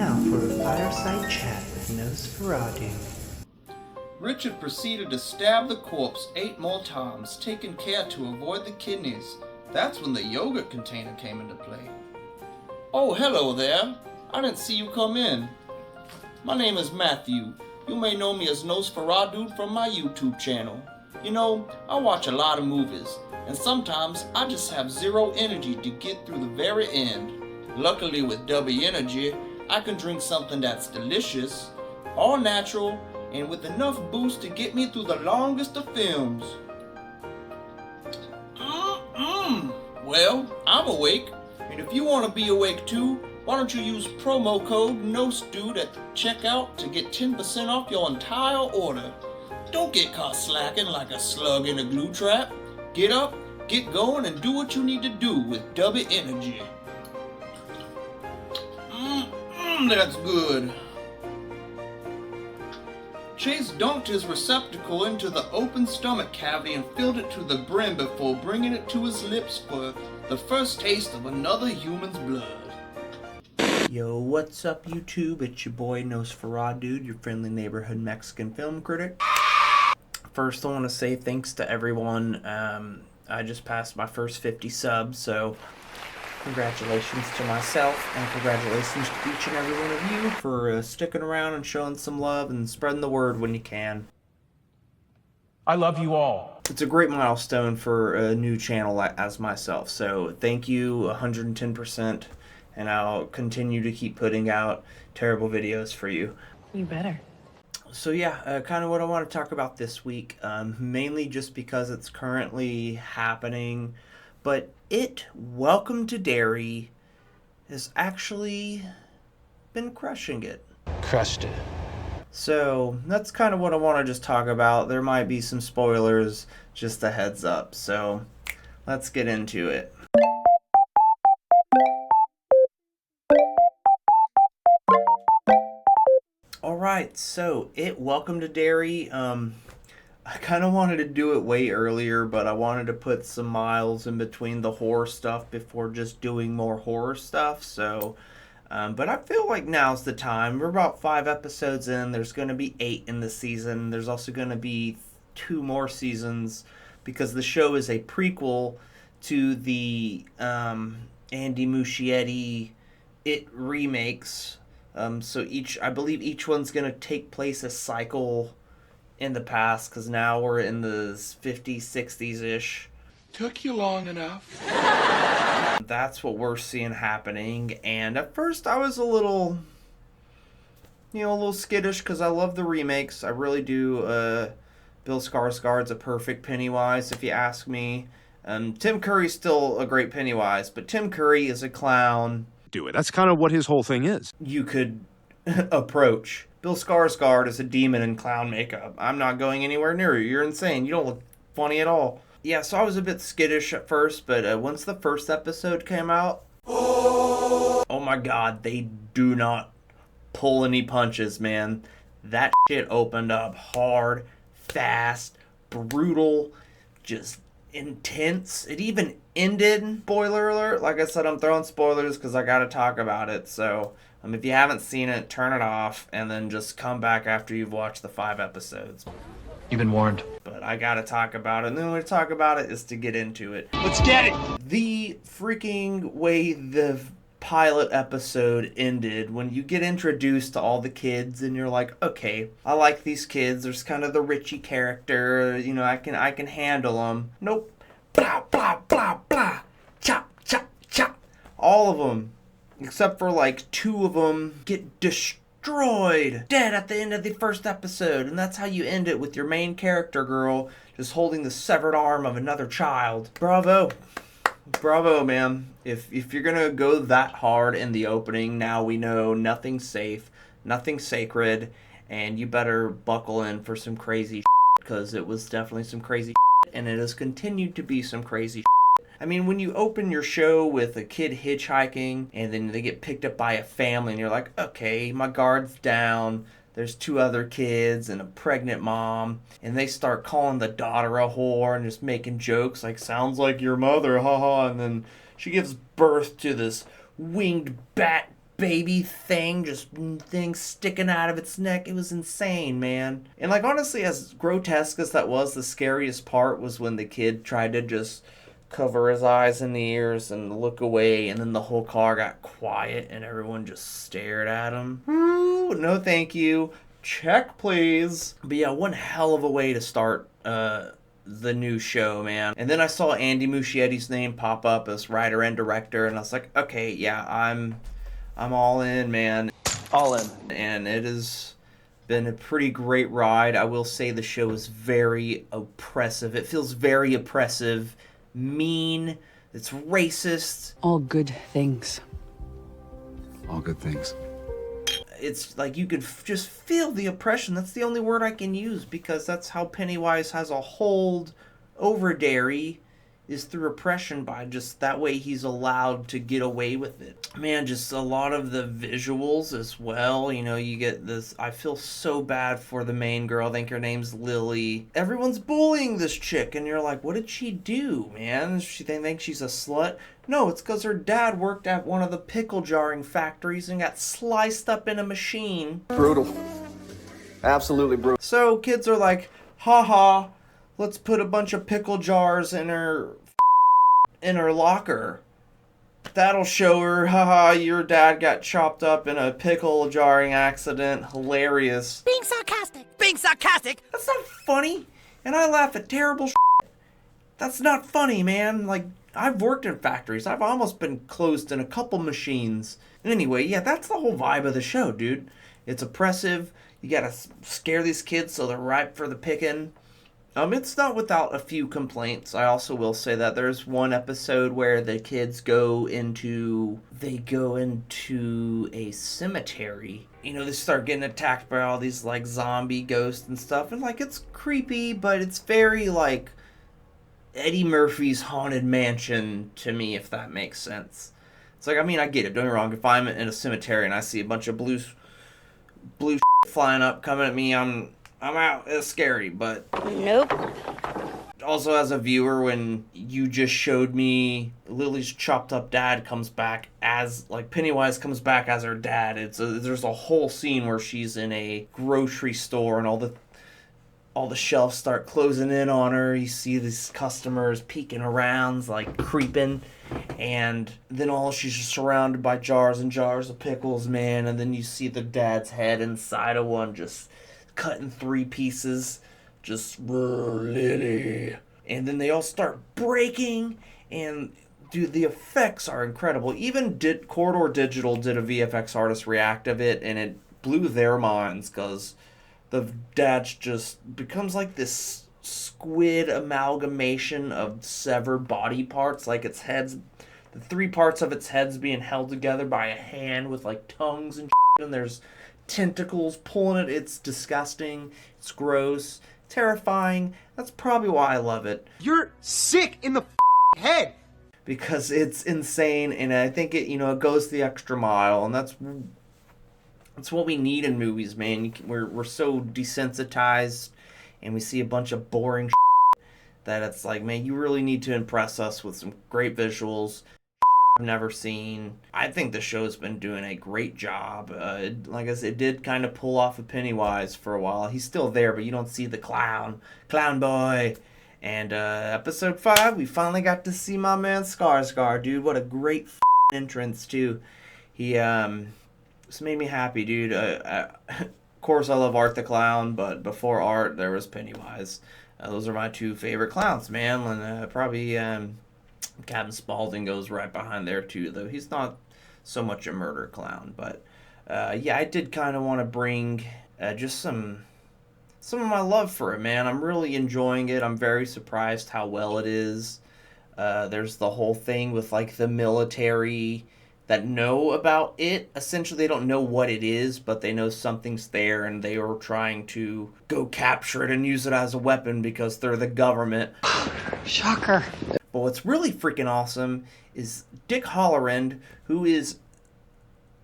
Now for a fireside chat with NosfuraDUDE. Richard proceeded to stab the corpse 8 more times, taking care to avoid the kidneys. That's when the yogurt container came into play. Oh, hello there. I didn't see you come in. My name is Matthew. You may know me as NosfuraDUDE from my YouTube channel. You know, I watch a lot of movies, and sometimes I just have zero energy to get through the very end. Luckily with W Energy, I can drink something that's delicious, all natural, and with enough boost to get me through the longest of films. Well, I'm awake, and if you want to be awake too, why don't you use promo code NosfuraDUDE at checkout to get 10% off your entire order. Don't get caught slacking like a slug in a glue trap. Get up, get going, and do what you need to do with W Energy. That's good. Chase dunked his receptacle into the open stomach cavity and filled it to the brim before bringing it to his lips for the first taste of another human's blood. Yo, what's up YouTube? It's your boy NosfuraDUDE, your friendly neighborhood Mexican film critic. First, I want to say thanks to everyone. I just passed my first 50 subs, so congratulations to myself, and congratulations to each and every one of you for sticking around and showing some love and spreading the word when you can. I love you all. It's a great milestone for a new channel as myself, so thank you 110%, and I'll continue to keep putting out terrible videos for you. You better. So yeah, kind of what I want to talk about this week, mainly just because it's currently happening, but Welcome to Derry has actually been crushing it. Crushed it. So that's kind of what I want to just talk about. There might be some spoilers, just a heads up. So let's get into it. Alright, so Welcome to Derry. I kind of wanted to do it way earlier, but I wanted to put some miles in between the horror stuff before just doing more horror stuff. So, but I feel like now's the time. We're about 5 episodes in. There's going to be 8 in the season. There's also going to be 2 more seasons because the show is a prequel to the Andy Muschietti It remakes. So I believe each one's going to take place a cycle in the past, because now we're in the 50s, 60s-ish. Took you long enough. That's what we're seeing happening, and at first I was a little skittish, because I love the remakes. I really do. Bill Skarsgård's a perfect Pennywise, if you ask me. Tim Curry's still a great Pennywise, but Tim Curry is a clown. Do it. That's kind of what his whole thing is. You could approach. Bill Skarsgård is a demon in clown makeup. I'm not going anywhere near you. You're insane. You don't look funny at all. Yeah, so I was a bit skittish at first, but once the first episode came out, oh my god, they do not pull any punches, man. That shit opened up hard, fast, brutal, just intense. It even ended, spoiler alert. Like I said, I'm throwing spoilers because I gotta talk about it, so if you haven't seen it, turn it off, and then just come back after you've watched the 5 episodes. You've been warned. But I gotta talk about it, and the only way to talk about it is to get into it. Let's get it! The freaking way the pilot episode ended, when you get introduced to all the kids, and you're like, okay, I like these kids, there's kind of the Richie character, I can handle them. Nope. Blah, blah, blah, blah. Chop, chop, chop. All of them. Except for like 2 of them get destroyed, dead at the end of the first episode. And that's how you end it, with your main character girl just holding the severed arm of another child. Bravo. Bravo, man. If you're going to go that hard in the opening, now we know nothing's safe, nothing's sacred, and you better buckle in for some crazy shit, because it was definitely some crazy shit, and it has continued to be some crazy shit. I mean, when you open your show with a kid hitchhiking, and then they get picked up by a family, and you're like, okay, my guard's down, there's 2 other kids and a pregnant mom, and they start calling the daughter a whore and just making jokes like, sounds like your mother, haha, and then she gives birth to this winged bat baby thing, just things sticking out of its neck. It was insane, man. And like, honestly, as grotesque as that was, the scariest part was when the kid tried to just cover his eyes and ears and look away, and then the whole car got quiet and everyone just stared at him. Ooh, no thank you. Check, please. But yeah, one hell of a way to start the new show, man. And then I saw Andy Muschietti's name pop up as writer and director, and I was like, okay, yeah, I'm all in, man. All in. And it has been a pretty great ride. I will say the show is very oppressive. It feels very oppressive, mean, it's racist. All good things. All good things. It's like you could just feel the oppression. That's the only word I can use, because that's how Pennywise has a hold over Derry, is through oppression. By just that way he's allowed to get away with it. Man, just a lot of the visuals as well. You know, you get this, I feel so bad for the main girl. I think her name's Lily. Everyone's bullying this chick, and you're like, what did she do, man? She thinks she's a slut? No, it's because her dad worked at one of the pickle jarring factories and got sliced up in a machine. Brutal. Absolutely brutal. So kids are like, haha, let's put a bunch of pickle jars in her locker. That'll show her, haha, your dad got chopped up in a pickle jarring accident. Hilarious. Being sarcastic. Being sarcastic. That's not funny. And I laugh at terrible That's not funny, man. Like, I've worked in factories. I've almost been closed in a couple machines. Anyway, yeah, that's the whole vibe of the show, dude. It's oppressive. You gotta scare these kids so they're ripe for the picking. It's not without a few complaints. I also will say that there's one episode where the kids go into a cemetery. You know, they start getting attacked by all these, like, zombie ghosts and stuff. And, like, it's creepy, but it's very, like, Eddie Murphy's Haunted Mansion to me, if that makes sense. It's like, I mean, I get it, don't get me wrong. If I'm in a cemetery and I see a bunch of blue flying up, coming at me, I'm out. It's scary, but Nope. also as a viewer, when you just showed me Lily's chopped up dad comes back as, like, Pennywise comes back as her dad. There's a whole scene where she's in a grocery store and all the shelves start closing in on her. You see these customers peeking around, like creeping, and then she's just surrounded by jars and jars of pickles, man. And then you see the dad's head inside of one, just cut in 3 pieces, just Lily. And then they all start breaking, and dude, the effects are incredible. Even Corridor Digital did a VFX artist react of it, and it blew their minds, because the dad just becomes like this squid amalgamation of severed body parts, like its head's, the 3 parts of its head's being held together by a hand with, like, tongues and shit, and there's tentacles pulling it. It's disgusting. It's gross. Terrifying. That's probably why I love it. You're sick in the head. Because it's insane, and I think it goes the extra mile, and that's what we need in movies, man. We're so desensitized, and we see a bunch of boring that it's like, man, you really need to impress us with some great visuals I've never seen. I think the show's been doing a great job. Like I said, it did kind of pull off of Pennywise for a while. He's still there, but you don't see the clown boy. And episode 5, we finally got to see my man Skarsgård, dude. What a great entrance, too. He just made me happy, dude. Of course, I love Art the Clown, but before Art, there was Pennywise. Those are my 2 favorite clowns, man. And probably Captain Spaulding goes right behind there, too, though he's not so much a murder clown. But, yeah, I did kind of want to bring just some of my love for it, man. I'm really enjoying it. I'm very surprised how well it is. There's the whole thing with, like, the military that know about it. Essentially, they don't know what it is, but they know something's there, and they are trying to go capture it and use it as a weapon because they're the government. Shocker. But what's really freaking awesome is Dick Halloran, who is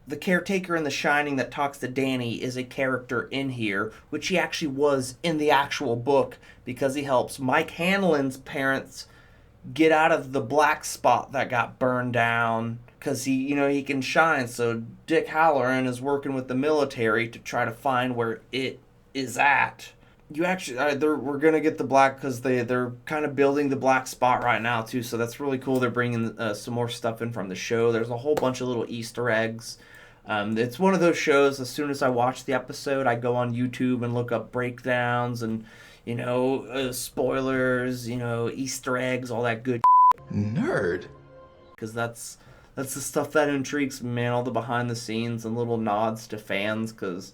the caretaker in The Shining that talks to Danny, is a character in here, which he actually was in the actual book, because he helps Mike Hanlon's parents get out of the black spot that got burned down, because he can shine. So Dick Halloran is working with the military to try to find where it is at. You actually, we're gonna get the black, because they're kind of building the black spot right now too. So that's really cool. They're bringing some more stuff in from the show. There's a whole bunch of little Easter eggs. It's one of those shows, as soon as I watch the episode, I go on YouTube and look up breakdowns and, spoilers, Easter eggs, all that good Nerd. because that's the stuff that intrigues me, man, all the behind the scenes and little nods to fans, because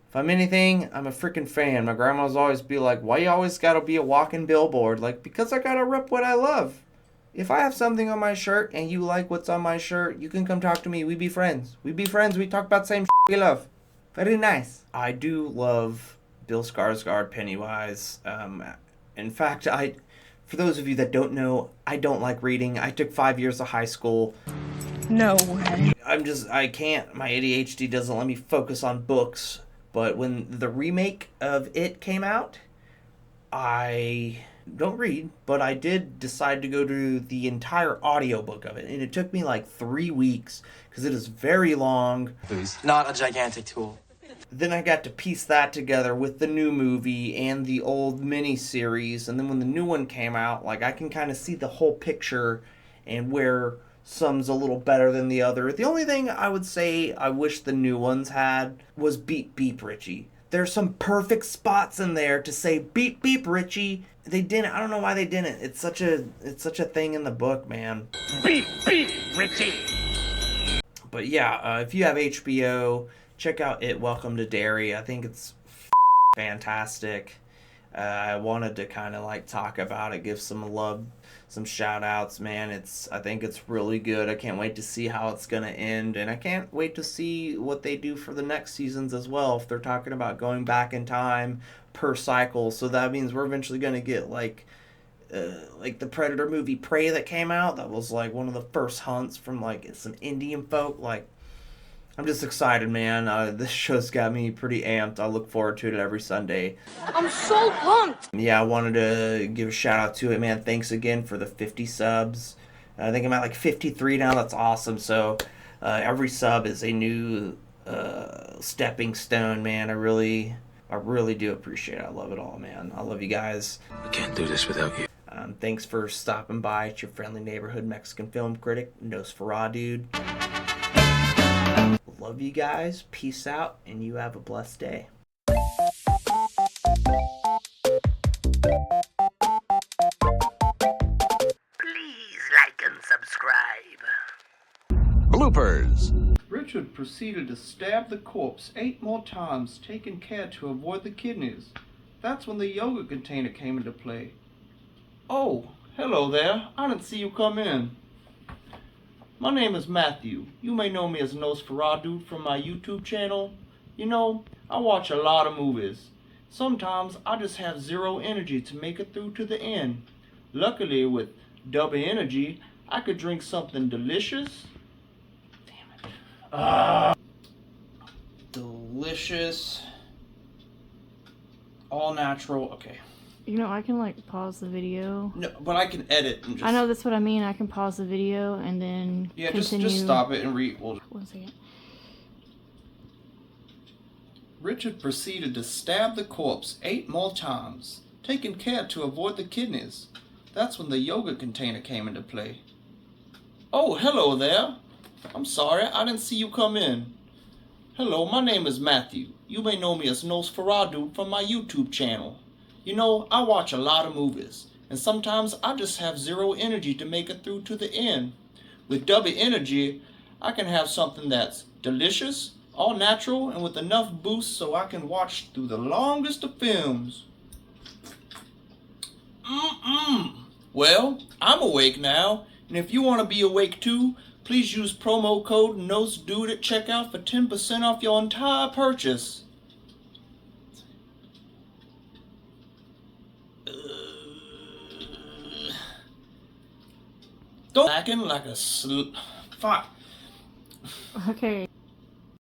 if I'm anything, I'm a freaking fan. My grandma's always be like, why you always gotta be a walking billboard? Like, because I gotta rep what I love. If I have something on my shirt and you like what's on my shirt, you can come talk to me. We be friends. We talk about the same shit we love. Very nice. I do love Bill Skarsgård Pennywise. In fact, for those of you that don't know, I don't like reading. I took 5 years of high school. No way. I can't. My ADHD doesn't let me focus on books. But when the remake of It came out, I don't read, but I did decide to go to the entire audiobook of it. And it took me like 3 weeks because it is very long. Not a gigantic tool. Then I got to piece that together with the new movie and the old miniseries. And then when the new one came out, like, I can kind of see the whole picture and where some's a little better than the other. The only thing I would say I wish the new ones had was beep beep Richie. There's some perfect spots in there to say beep beep Richie. They didn't. I don't know why they didn't. It's such a thing in the book, man. Beep, beep, Richie. But yeah, if you have HBO, check out It, Welcome to Derry. I think it's fantastic. I wanted to kind of like talk about it, give some love, some shout outs, man. I think it's really good. I can't wait to see how it's going to end, and I can't wait to see what they do for the next seasons as well, if they're talking about going back in time per cycle. So that means we're eventually going to get like the Predator movie Prey that came out. That was like one of the first hunts from like some Indian folk. Like, I'm just excited, man. This show's got me pretty amped. I look forward to it every Sunday. I'm so pumped. Yeah, I wanted to give a shout out to it, man. Thanks again for the 50 subs. I think I'm at like 53 now. That's awesome. So every sub is a new stepping stone, man. I really do appreciate it. I love it all, man. I love you guys. I can't do this without you. Thanks for stopping by. It's your friendly neighborhood Mexican film critic, NosfuraDUDE. Love you guys. Peace out, and you have a blessed day. Please like and subscribe. Bloopers. Richard proceeded to stab the corpse 8 more times, taking care to avoid the kidneys. That's when the yogurt container came into play. Oh, hello there. I didn't see you come in. My name is Matthew. You may know me as NosfuraDUDE from my YouTube channel. You know, I watch a lot of movies. Sometimes I just have zero energy to make it through to the end. Luckily, with double energy, I could drink something delicious. Damn it. Delicious. All natural. Okay. I can like pause the video. No, but I can edit and just... I know that's what I mean. I can pause the video and then continue. just stop it and read. Well, 1 second. Richard proceeded to stab the corpse 8 more times, taking care to avoid the kidneys. That's when the yogurt container came into play. Oh, hello there. I'm sorry, I didn't see you come in. Hello, my name is Matthew. You may know me as NosfuraDUDE from my YouTube channel. You know, I watch a lot of movies, and sometimes I just have zero energy to make it through to the end. With double energy, I can have something that's delicious, all natural, and with enough boost so I can watch through the longest of films. Well, I'm awake now, and if you want to be awake too, please use promo code NosfuraDUDE at checkout for 10% off your entire purchase. Don't acting like a fuck. Okay.